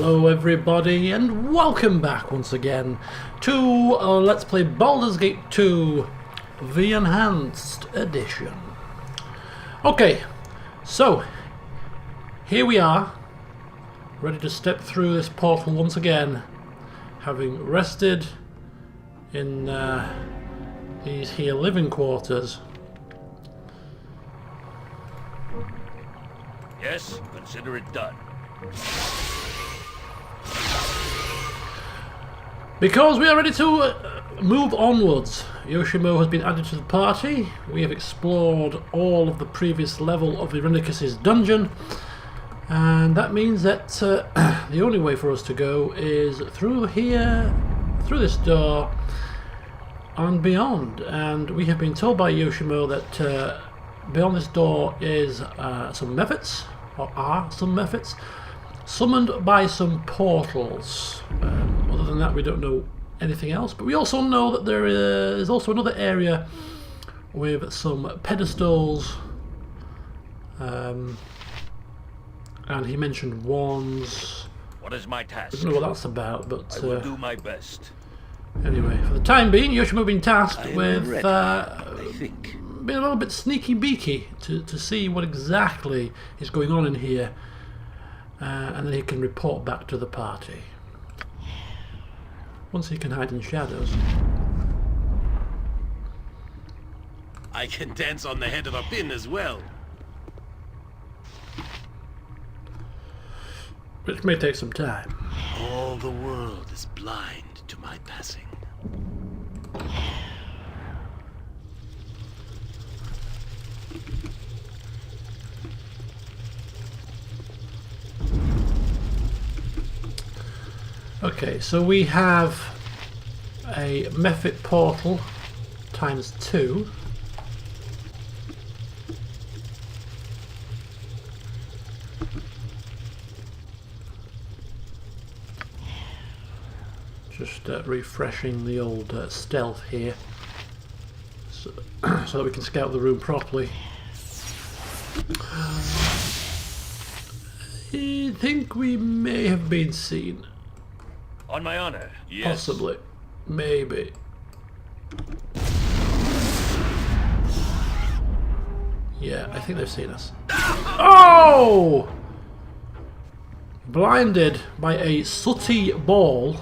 Hello everybody and welcome back once again to Let's Play Baldur's Gate 2, the Enhanced Edition. Okay, so here we are, ready to step through this portal once again, having rested in these here living quarters. Yes, consider it done. Because we are ready to move onwards. Yoshimo has been added to the party. We have explored all of the previous level of Irenicus's dungeon, and that means that the only way for us to go is through here, through this door, and beyond. And we have been told by Yoshimo that beyond this door is some methods, or are some methods, summoned by some portals. Other than that, we don't know anything else. But we also know that there is also another area with some pedestals. And he mentioned wands. What is my task? I don't know what that's about, but I will do my best. Anyway, for the time being, Yoshimo has been tasked with being a little bit sneaky beaky to see what exactly is going on in here, and then he can report back to the party once he can hide in shadows. I can dance on the head of a pin as well. Which may take some time. All the world is blind to my passing. Okay, so we have a method portal times 2. Just refreshing the old stealth here, so that we can scout the room properly. I think we may have been seen. On my honor, yes. Possibly. Maybe. Yeah, I think they've seen us. Oh! Blinded by a sooty ball.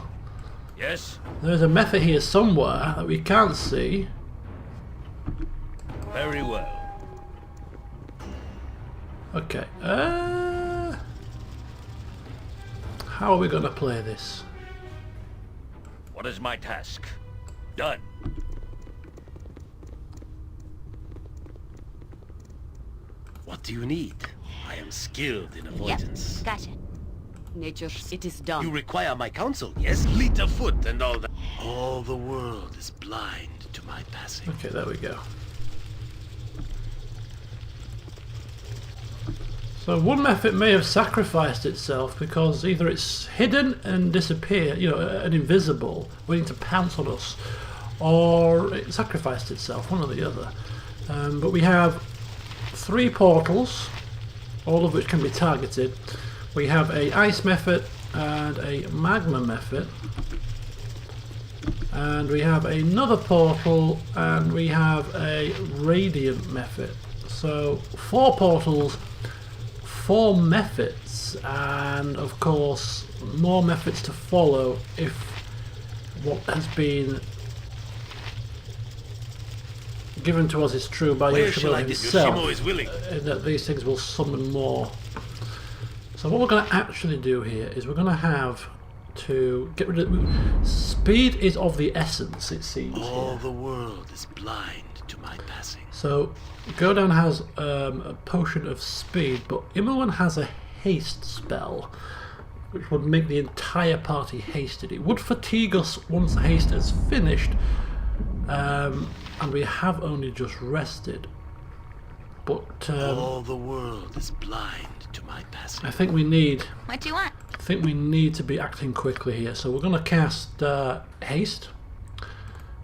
Yes. There's a method here somewhere that we can't see. Very well. Okay. How are we going to play this? What is my task? Done. What do you need? I am skilled in avoidance. Yep, gotcha. Nature, it is done. You require my counsel, yes? Fleet of foot and all that. All the world is blind to my passing. Okay, there we go. So one method may have sacrificed itself because either it's hidden and disappeared, you know, and invisible, waiting to pounce on us, or it sacrificed itself, one or the other. But we have 3 portals, all of which can be targeted. We have a ice method and a magma method, and we have another portal, and we have a radiant method. So 4 portals, 4 methods, and of course more methods to follow if what has been given to us is true by Yoshimo himself, that these things will summon more. So what we're going to actually do here is we're going to have to get rid of... Speed is of the essence, it seems. All the world is blind to my passing. So Godan has a potion of speed, but Imoen has a haste spell, which would make the entire party hasted. It would fatigue us once the haste is finished, and we have only just rested. But all the world is blind to my passing. I think we need... What do you want? I think we need to be acting quickly here. So we're going to cast haste.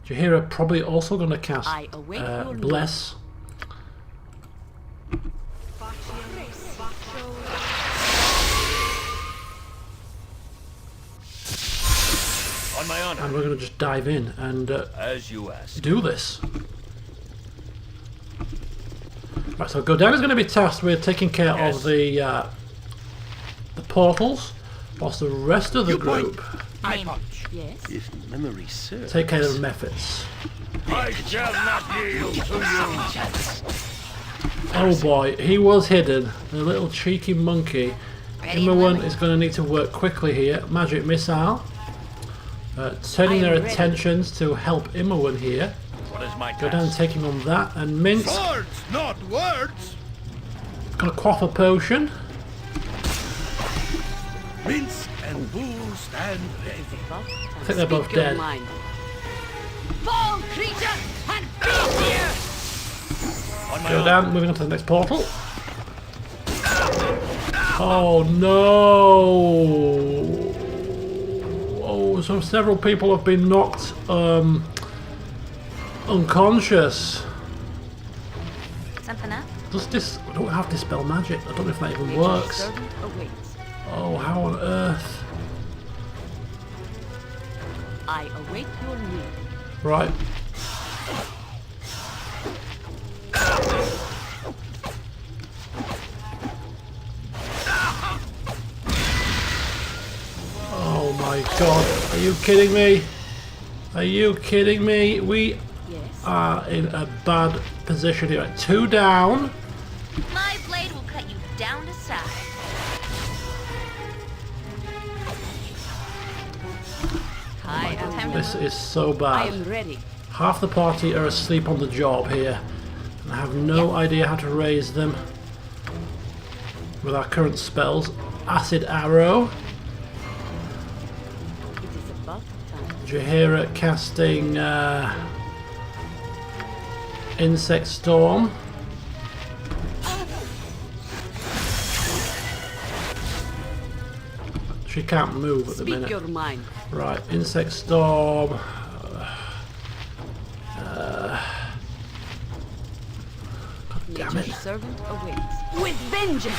Jaheira probably also going to cast bless. On my honor. And we're going to just dive in and As you asked. do this. Right, so Godan is going to be tasked with taking care of the portals, whilst the rest of the group I punch. Yes. If memory serves. take care of methods. I shall not yield to you. Oh boy, he was hidden. The little cheeky monkey. Ready, Imowen Lily? is going to need to work quickly here. Magic missile. Turning their I am ready. attentions to help Imowen here. What is my Godan task? taking on that, and Mince Swords, not words. gonna quaff a potion. Mince and Bull stand ready. I think they're both dead. Fall, creature, and be here! On my honor. Godan moving on to the next portal. Oh no! Oh, so several people have been knocked unconscious. Something up? Does this? I don't have dispel magic. I don't know if that even Nature's works. servant awaits. Oh, how on earth? I await your need. Right. Oh my god, are you kidding me? Are you kidding me? We Yes. are in a bad position here. 2 down. My blade will cut you down to size. I am This is so I bad. am ready. Half the party are asleep on the job here. And I have no idea how to raise them with our current spells. Acid Arrow. It is about time. Jahira casting Insect Storm. She can't move at the Speak minute. your mind. Right, Insect Storm. God damn it. Nature's servant awaits. With vengeance!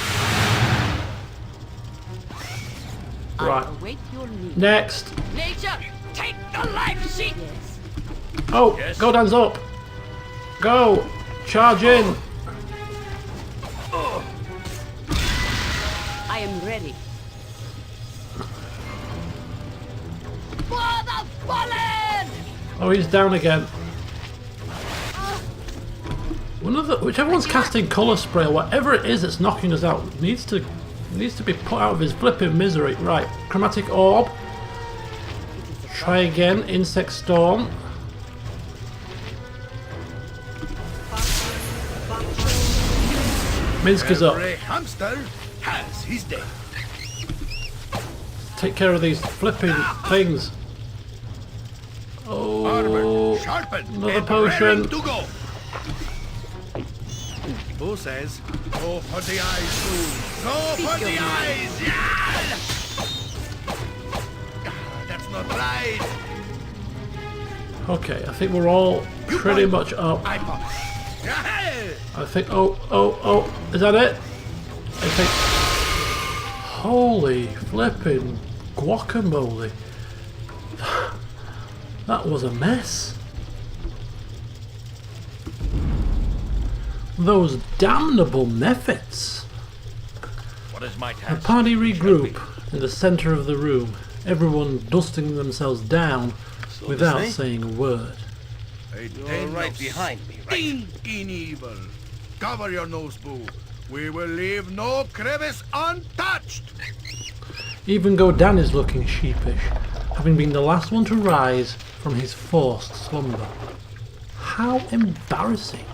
Right. I await your need. Next. Nature, take the life sheet! Yes. Oh, Yes. Godan's up. Go. Charge in. I am ready. For the fallen! Oh, he's down again. Whichever one's casting colour spray or whatever it is that's knocking us out needs to be put out of his flipping misery. Right, Chromatic Orb. Try again, Insect Storm. Minsk is up. Every hamster has his day. Take care of these flipping things. Armor Oh, sharpened another and potion. raring to go. Who says, go for the eyes, fool. Go for your the mind. eyes, yeah! That's not right. Okay, I think we're all You pretty point. much up. I pop. Yeah! I think. Oh, is that it? I think. Holy flipping guacamole! That was a mess. Those damnable methods. What is my The task? party regroup in the centre of the room. Everyone dusting themselves down without say? saying a word. You're right behind me, right? Stinking evil. Cover your nose, Boo. We will leave no crevice untouched. Even Godan is looking sheepish, having been the last one to rise from his forced slumber. How embarrassing.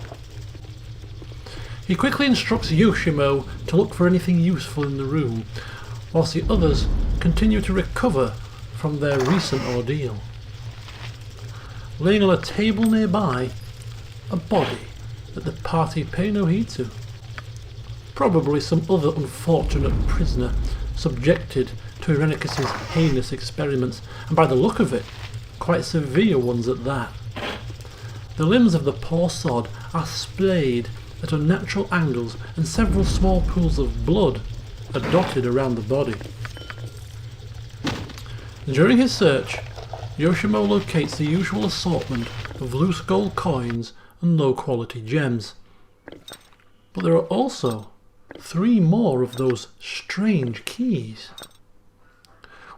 He quickly instructs Yoshimo to look for anything useful in the room, whilst the others continue to recover from their recent ordeal. Laying on a table nearby, a body that the party pay no heed to. Probably some other unfortunate prisoner subjected to Irenicus's heinous experiments, and by the look of it, quite severe ones at that. The limbs of the poor sod are splayed at unnatural angles, and several small pools of blood are dotted around the body. During his search, Yoshimo locates the usual assortment of loose gold coins and low quality gems. But there are also 3 more of those strange keys.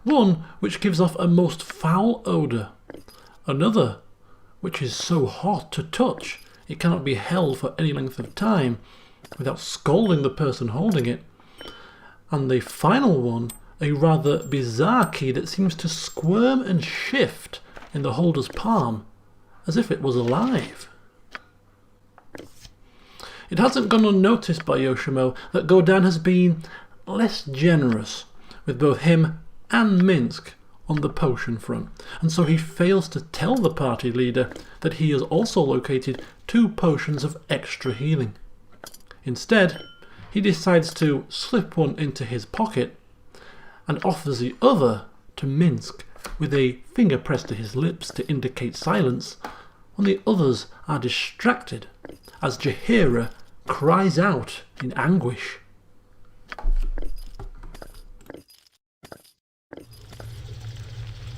One which gives off a most foul odour, another which is so hot to touch it cannot be held for any length of time without scalding the person holding it, and the final one, a rather bizarre key that seems to squirm and shift in the holder's palm as if it was alive. It hasn't gone unnoticed by Yoshimo that Godan has been less generous with both him and Minsk on the potion front, and so he fails to tell the party leader that he has also located 2 potions of extra healing. Instead, he decides to slip one into his pocket and offers the other to Minsk with a finger pressed to his lips to indicate silence, when the others are distracted as Jaheira cries out in anguish.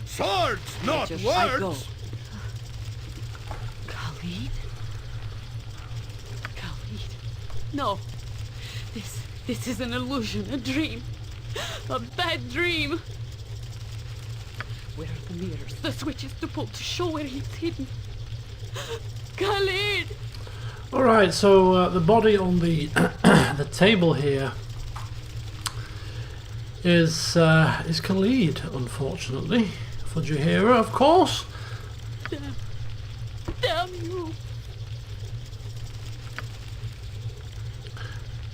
Swords, not Just I go. words! Khalid? Khalid? No. This is an illusion, a dream. A bad dream. Where are the mirrors, the switches to pull to show where he's hidden? Khalid! Alright, so the body on the the table here is Khalid, unfortunately. For Jaheira, of course. Damn you!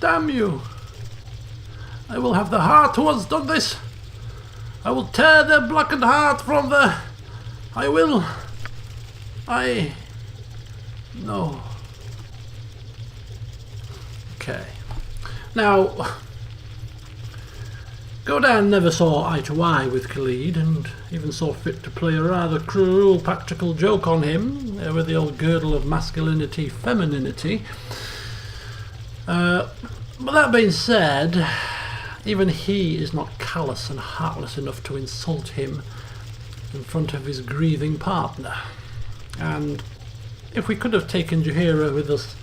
Damn you! I will have the heart who has done this. I will tear their blackened heart from the... I will... No. Okay. Now, Godan never saw eye to eye with Khalid, and even saw fit to play a rather cruel practical joke on him with the old girdle of masculinity, femininity. But that being said, even he is not callous and heartless enough to insult him in front of his grieving partner. And if we could have taken Jaheira with us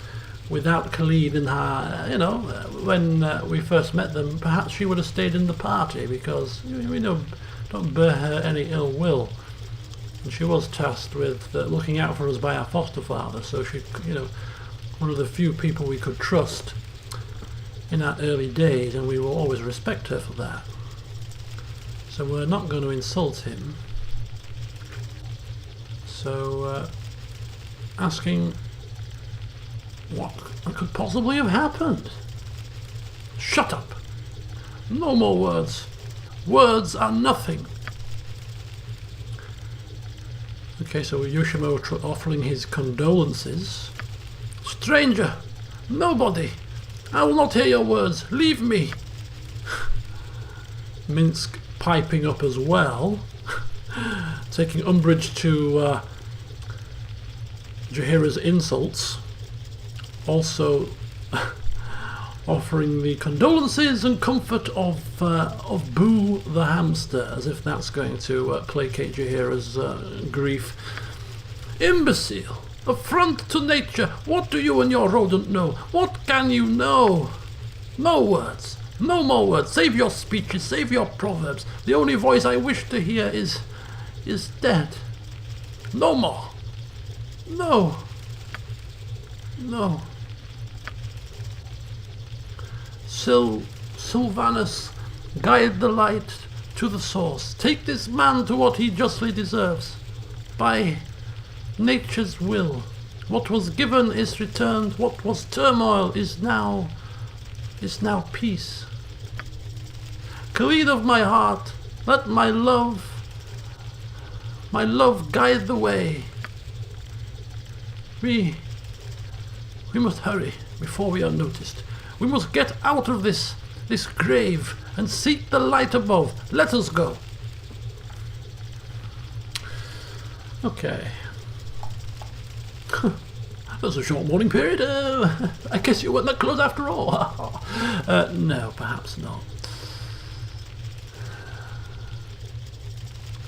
without Khalid and her, you know, when we first met them, perhaps she would have stayed in the party, because we don't bear her any ill will. And she was tasked with looking out for us by our foster father, so she, you know, one of the few people we could trust in our early days, and we will always respect her for that. So we're not going to insult him. So asking what could possibly have happened. Shut up. No more words. Words are nothing. Okay, so Yoshimo offering his condolences. Stranger, nobody. I will not hear your words. Leave me. Minsk piping up as well, taking umbrage to Jaheira's insults. Also offering the condolences and comfort of Boo the hamster, as if that's going to placate Jaheira's grief. Imbecile! Affront to nature! What do you and your rodent know? What can you know? No words. No more words. Save your speeches. Save your proverbs. The only voice I wish to hear is dead. No more. No. No. Sylvanus, guide the light to the source. Take this man to what he justly deserves. By nature's will. What was given is returned. What was turmoil is now peace. Khalid of my heart, let my love guide the way. We must hurry before we are noticed. We must get out of this grave and seek the light above. Let us go. Okay. That's a short mourning period. I guess you weren't that close after all. No, perhaps not.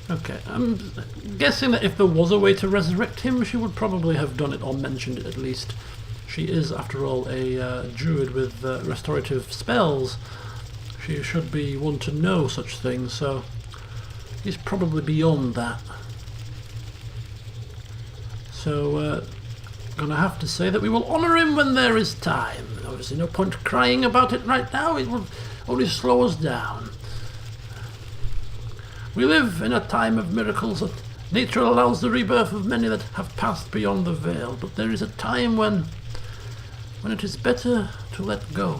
Okay, I'm guessing that if there was a way to resurrect him, she would probably have done it, or mentioned it at least. She is, after all, a druid with restorative spells. She should be one to know such things, so he's probably beyond that. So, gonna have to say that we will honour him when there is time. Obviously no point crying about it right now, it will only slow us down. We live in a time of miracles, that nature allows the rebirth of many that have passed beyond the veil, but there is a time when it is better to let go.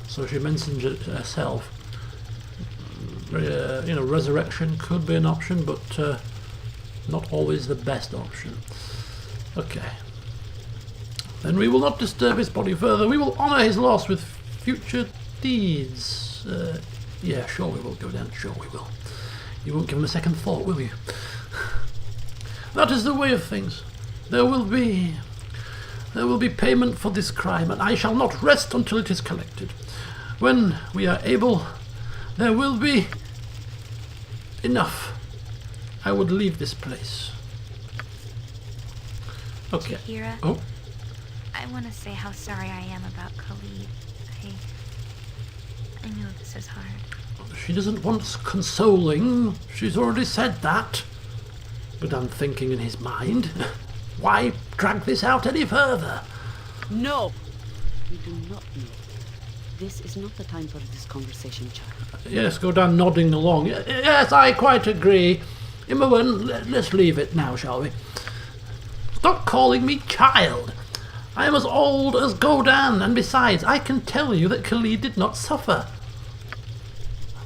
So she mentions it herself. You know, resurrection could be an option, but not always the best option. Okay. Then we will not disturb his body further. We will honour his loss with future deeds. Yeah, sure we will, Godan. Sure we will. You won't give him a second thought, will you? That is the way of things. There will be payment for this crime, and I shall not rest until it is collected. When we are able, there will be enough. I would leave this place. Okay. Tahira, Oh, I want to say how sorry I am about Khalid. I know this is hard. she doesn't want consoling. She's already said that. But I'm thinking in his mind, why drag this out any further? No! We do not know. This is not the time for this conversation, child. Yes, Godan nodding along. Yes, I quite agree. Imowen, let's leave it now, shall we? Stop calling me child. I am as old as Godan, and besides, I can tell you that Khalid did not suffer.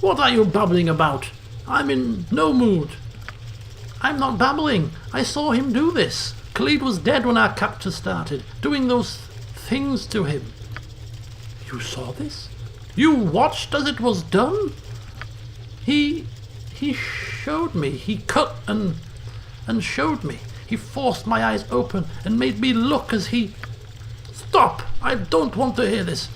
What are you babbling about? I'm in no mood. I'm not babbling. I saw him do this. Khalid was dead when our capture started, doing those things to him. You saw this? You watched as it was done? He showed me. He cut and showed me. He forced my eyes open and made me look as he... Stop! I don't want to hear this.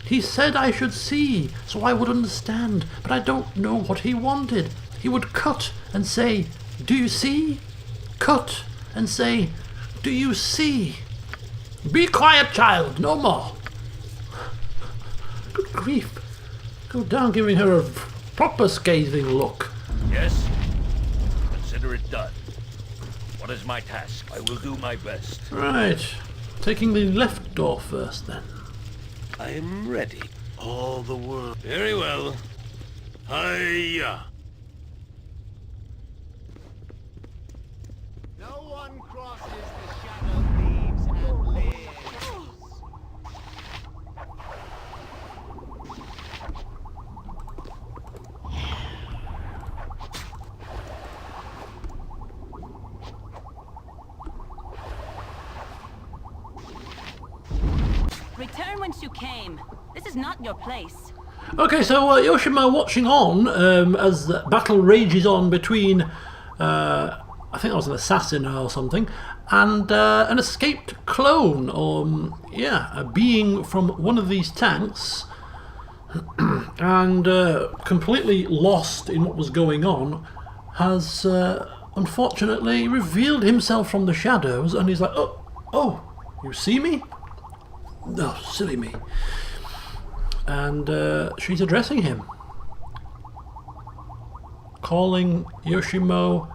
He said I should see, so I would understand, but I don't know what he wanted. He would cut and say, "Do you see?" Cut and say, "Do you see?" Be quiet, child, no more. Good grief. Go down giving her a proper scathing look. Yes? Consider it done. What is my task? I will do my best. Right. Taking the left door first, then. I am ready. All the world. Very well. Hiya! No one crosses the shadow leaves and lives. Return whence you came. This is not your place. Okay, so Yoshima watching on as the battle rages on between, I think that was an assassin or something, and an escaped clone, or a being from one of these tanks, and completely lost in what was going on, has unfortunately revealed himself from the shadows, and he's like, oh, you see me? Oh, silly me. And she's addressing him, calling Yoshimo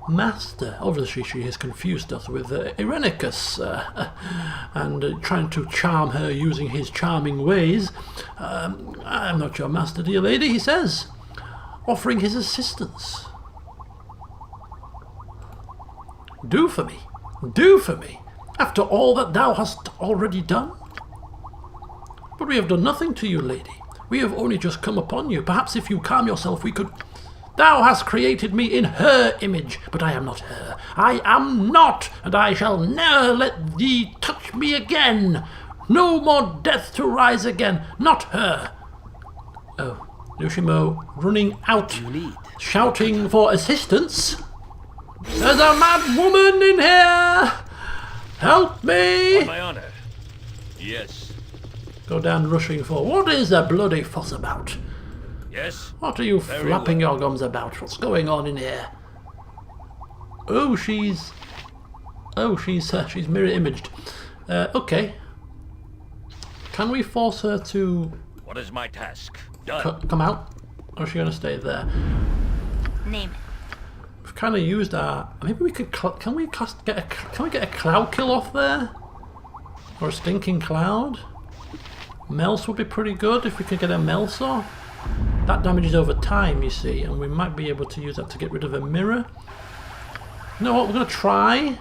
master. Obviously she has confused us with Irenicus, and trying to charm her using his charming ways. I'm not your master, dear lady, he says, offering his assistance. Do for me, after all that thou hast already done? But we have done nothing to you, lady. We have only just come upon you. Perhaps if you calm yourself we could... Thou hast created me in her image, but I am not her. I am not, and I shall never let thee touch me again. No more death to rise again, not her. Oh, Yoshimo running out, shouting for assistance. There's a mad woman in here! Help me! On my honor. Yes. Godan rushing for. What is the bloody fuss about? Yes? What are you Very flapping your gums about? What's going on in here? Oh, she's mirror imaged. Okay. Can we force her to What is my task? Done. come out? Or is she going to stay there? Name it. We've kind of used our. Maybe we could. Can we get a cloud kill off there? Or a stinking cloud? Melse would be pretty good if we could get a Melse off. That damages over time, you see, and we might be able to use that to get rid of a mirror. You know what? We're going to try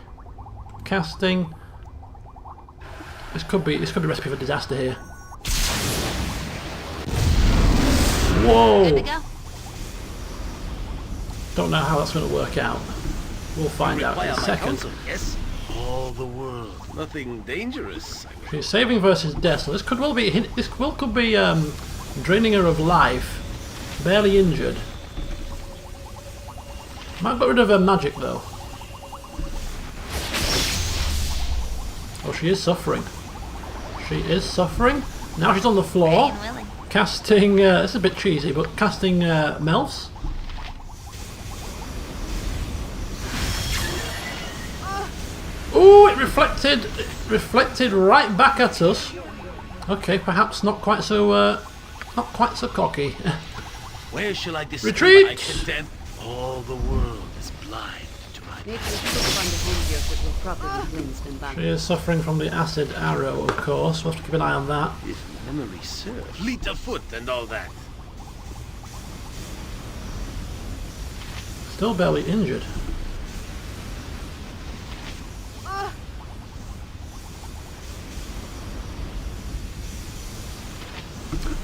casting. This could be a recipe for disaster here. Whoa! Good to go. Don't know how that's going to work out. We'll find out in a second. Yes? All the world. Nothing dangerous. She's saving versus death, so this could well be draining her of life, barely injured. Might get rid of her magic though. Oh, she is suffering. She is suffering. Now she's on the floor, Ready and willing. casting. This is a bit cheesy, but casting Melse. Ooh, it reflected right back at us. Okay, perhaps not quite so cocky. Where shall I discover Retreat! my content? All the world is blind to my She is suffering from the acid arrow, of course. We'll have to keep an eye on that. if memory serves. Fleet of foot and all that. Still barely injured.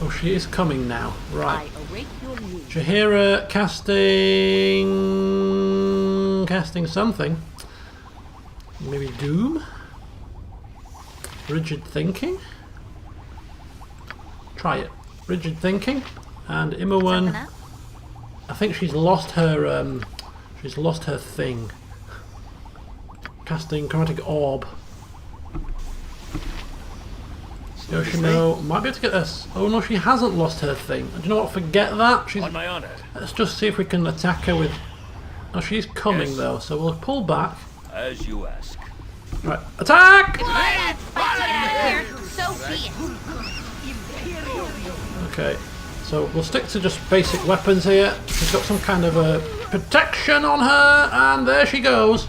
Oh, she is coming now. Right. await your news. Jahira casting something. Maybe Doom? Rigid Thinking? Try it. Rigid Thinking. And Imowen. Something up? I think she's lost her thing. Casting Chromatic Orb. Yoshino might be able to get us. Oh no, she hasn't lost her thing. Do you know what? Forget that. She's. On my honor. Let's just see if we can attack her with. Oh, she's coming Yes. though, so we'll pull back. As you ask. Right, attack! So be it. Okay, so we'll stick to just basic weapons here. She's got some kind of a protection on her, and there she goes.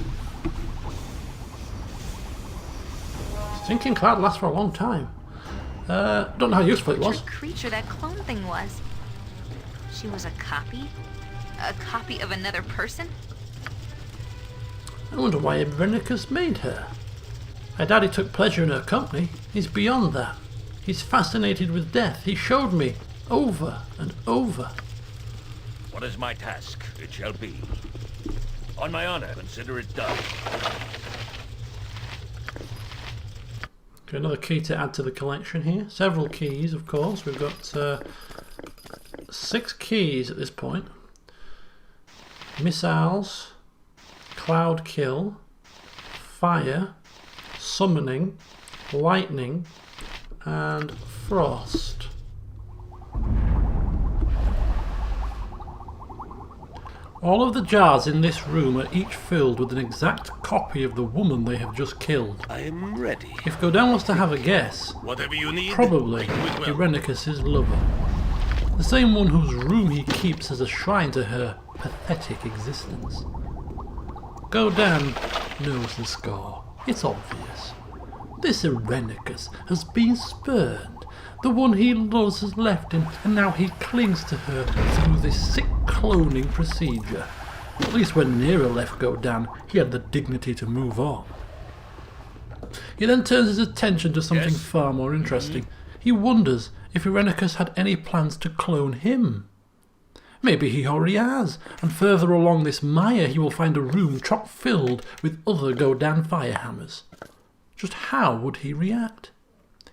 Stinking Cloud lasts for a long time. Don't know how useful it was. What creature that clone thing was. She was a copy? A copy of another person? I wonder why Irenicus made her. Her daddy took pleasure in her company. He's beyond that. He's fascinated with death. He showed me over and over. What is my task? It shall be. On my honor, consider it done. Okay, another key to add to the collection here. Several keys, of course. We've got 6 keys at this point. Missiles, Cloud Kill, Fire, Summoning, Lightning, and Frost. All of the jars in this room are each filled with an exact copy of the woman they have just killed. I am ready. If Godan wants to have a guess, Whatever you need. probably I do it well. Irenicus' lover. The same one whose room he keeps as a shrine to her pathetic existence. Godan knows the score. It's obvious. This Irenicus has been spurned. The one he loves has left him, and now he clings to her through this sick cloning procedure. At least when Nero left Godan, he had the dignity to move on. He then turns his attention to something Yes. far more interesting. He wonders if Irenicus had any plans to clone him. Maybe he already has, and further along this mire he will find a room chock-filled with other Godan Firehammers. Just how would he react?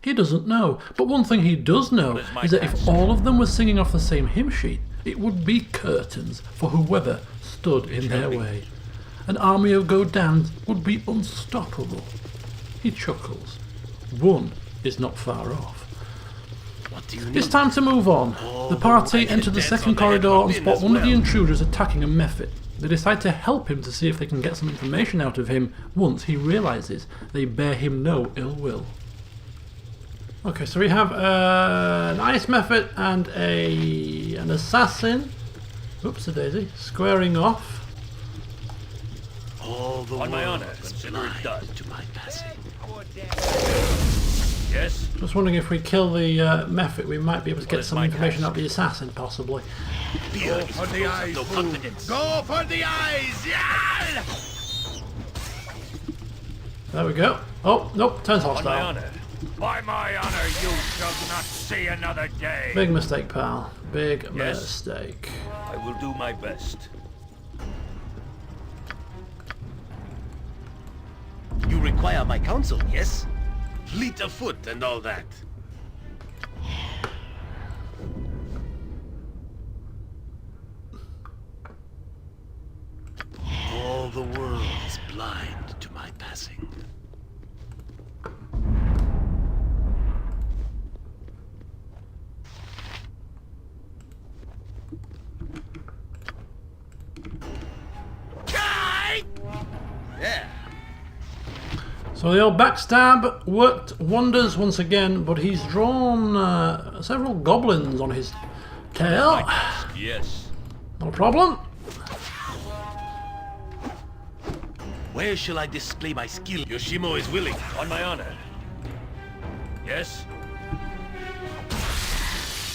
He doesn't know, but one thing he does know What is my is that if task? all of them were singing off the same hymn sheet, it would be curtains for whoever stood in their way. An army of Godans would be unstoppable. He chuckles. One is not far off. What do you need? It's time to move on. The party enter the second corridor and spot one of the intruders attacking a mephit. They decide to help him to see if they can get some information out of him once he realises they bear him no ill will. Okay, so we have an ice mephit and an assassin. Oops-a-daisy. Squaring off. All the On my world honor, is consider it blind done. to my passing. Yes? Just wondering if we kill the mephit, we might be able to get is some my information task? out of the assassin, possibly. Fear is For the close eyes, of no fool. confidence. Go for the eyes! Yeah! There we go. Oh, nope, turns On my hostile. honor. By my honor, you shall not see another day. Big mistake, pal. Big Yes. mistake. I will do my best. You require my counsel, yes? Fleet of foot and all that. All the world is blind to my passing. Yeah. So the old backstab worked wonders once again, but he's drawn several goblins on his tail. Yes. No problem. Where shall I display my skill? Yoshimo is willing. On my honor. Yes?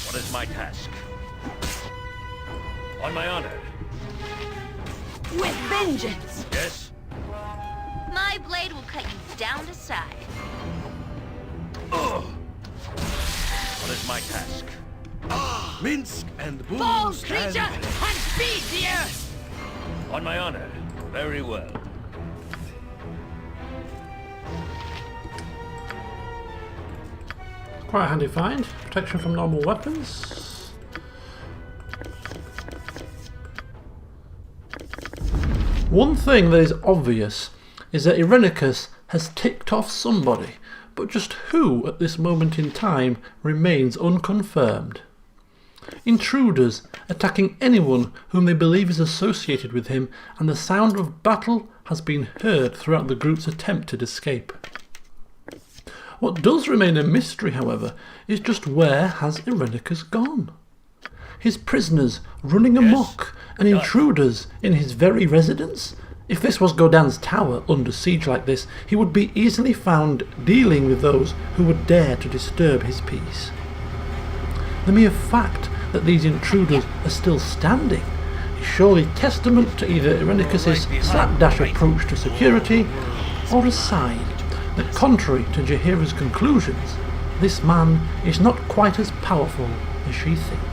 What is my task? On my honor. With vengeance! Yes? My blade will cut you down to size. Ugh. What is my task? Minsk and booze Fall, and... creature, and feed the earth! On my honor. Very well. Quite a handy find. Protection from normal weapons. One thing that is obvious is that Irenicus has ticked off somebody, but just who at this moment in time remains unconfirmed. Intruders attacking anyone whom they believe is associated with him, and the sound of battle has been heard throughout the group's attempted escape. What does remain a mystery, however, is just where has Irenicus gone? His prisoners running amok and intruders in his very residence? If this was Godan's tower under siege like this, he would be easily found dealing with those who would dare to disturb his peace. The mere fact that these intruders are still standing is surely testament to either Irenicus's slapdash approach to security, or a sign that, contrary to Jaheira's conclusions, this man is not quite as powerful as she thinks.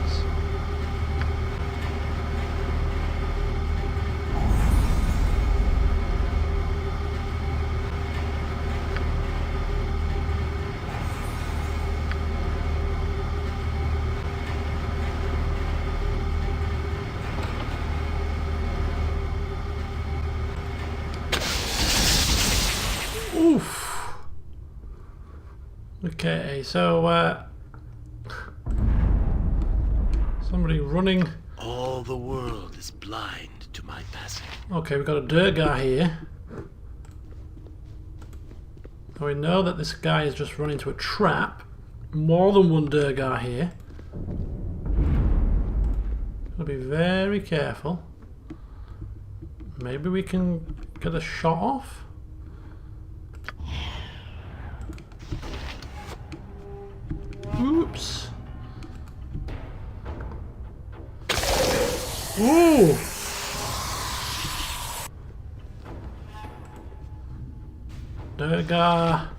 Oof. Okay, so somebody running. All the world is blind to my passing. Okay, we've got a Durgar here. So we know that this guy is just run into a trap. More than one Durgar here. Gotta be very careful. Maybe we can get a shot off. Oops. Ooh. Durgar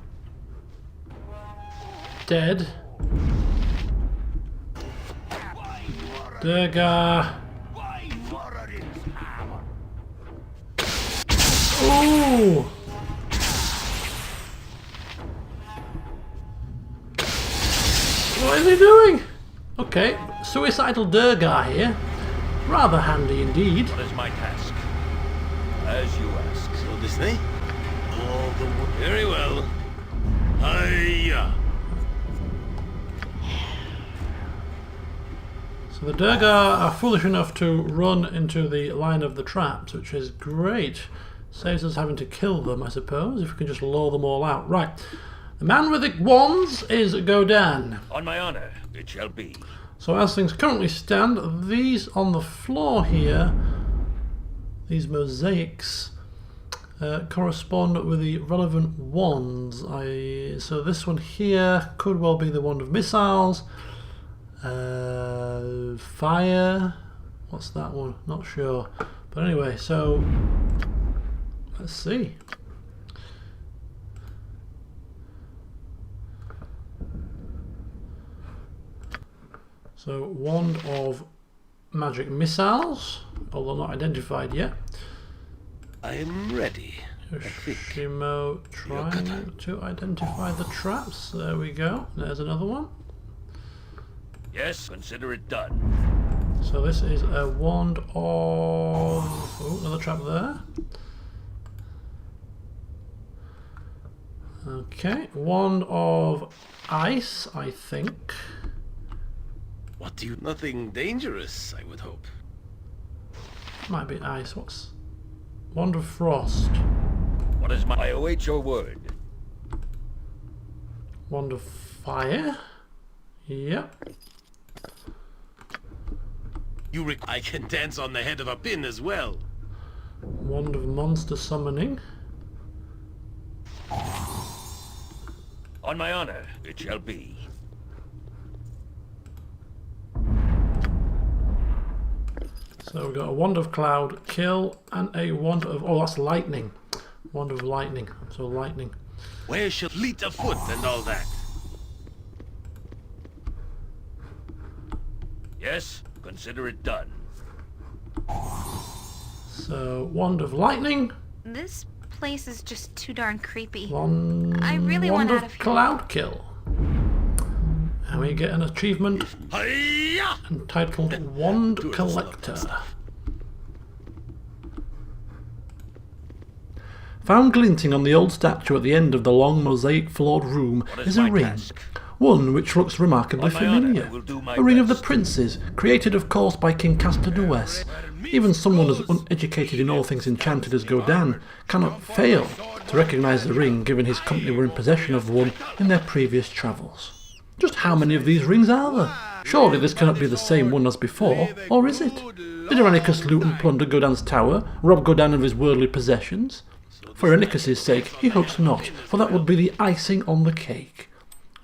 dead. Durgar. Ooh. What is he doing? Okay, suicidal Durgar here. Rather handy indeed. What is my task? As you ask. So this way? All the world. Very well. Hiya. So the Durgar are foolish enough to run into the line of the traps, which is great. Saves us having to kill them, I suppose, if we can just lure them all out. Right. The man with the wands is Godan. On my honor, it shall be. So as things currently stand, these on the floor here, these mosaics, correspond with the relevant wands. So this one here could well be the wand of missiles. Fire. What's that one? Not sure. But anyway, so let's see. So wand of magic missiles, although not identified yet. I am ready. Yoshimo trying to identify the traps. There we go. There's another one. Yes, consider it done. So this is a wand of... Oh, another trap there. Okay, wand of ice, I think. What do you... Nothing dangerous, I would hope. Might be ice. What's... Wand of frost. What is my... I await your word. Wand of fire. Yep. I can dance on the head of a pin as well. Wand of monster summoning. On my honor, it shall be. So we've got a wand of cloud, kill, and a wand of... Oh, that's lightning. Wand of lightning. So lightning. Where shall fleet of foot and all that? Yes, consider it done. So wand of lightning. This place is just too darn creepy. Wand, I really wand want out of of here. cloud kill. And we get an achievement Hi-ya! entitled Wand Collector. Found glinting on the old statue at the end of the long mosaic-floored room is a my ring. task? One which looks remarkably On my honor, familiar. I will do my A ring of the best. princes, created of course by King Castor de Wes. Even someone as uneducated in all things enchanted as Godan cannot fail to recognise the ring, given his company were in possession of one in their previous travels. Just how many of these rings are there? Surely this cannot be the same one as before, or is it? Did Irenicus loot and plunder Godan's tower, rob Godan of his worldly possessions? For Irenicus' sake, he hopes not, for that would be the icing on the cake.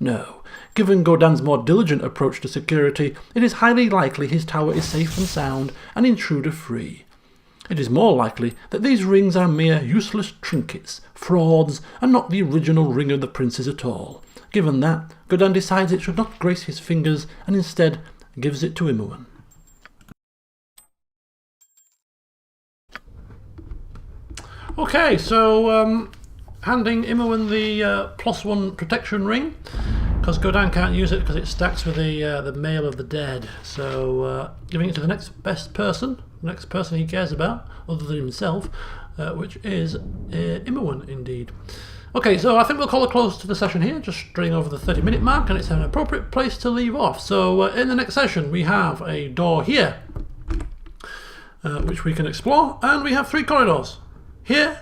No, given Godan's more diligent approach to security, it is highly likely his tower is safe and sound and intruder-free. It is more likely that these rings are mere useless trinkets, frauds, and not the original ring of the princes at all. Given that, Godan decides it should not grace his fingers and instead gives it to Imoen. Okay, so handing Imoen the +1 protection ring, because Godan can't use it because it stacks with the Mail of the Dead. So giving it to the next best person, the next person he cares about, other than himself, which is Imoen indeed. Okay, so I think we'll call a close to the session here, just straying over the 30-minute mark, and it's an appropriate place to leave off. So in the next session we have a door here, which we can explore, and we have 3 corridors. Here,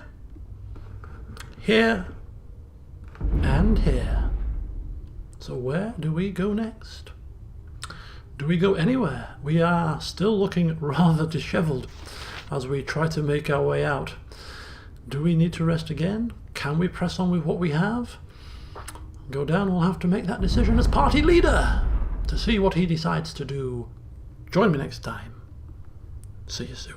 here, and here. So where do we go next? Do we go anywhere? We are still looking rather dishevelled as we try to make our way out. Do we need to rest again? Can we press on with what we have? Godan will have to make that decision as party leader to see what he decides to do. Join me next time. See you soon.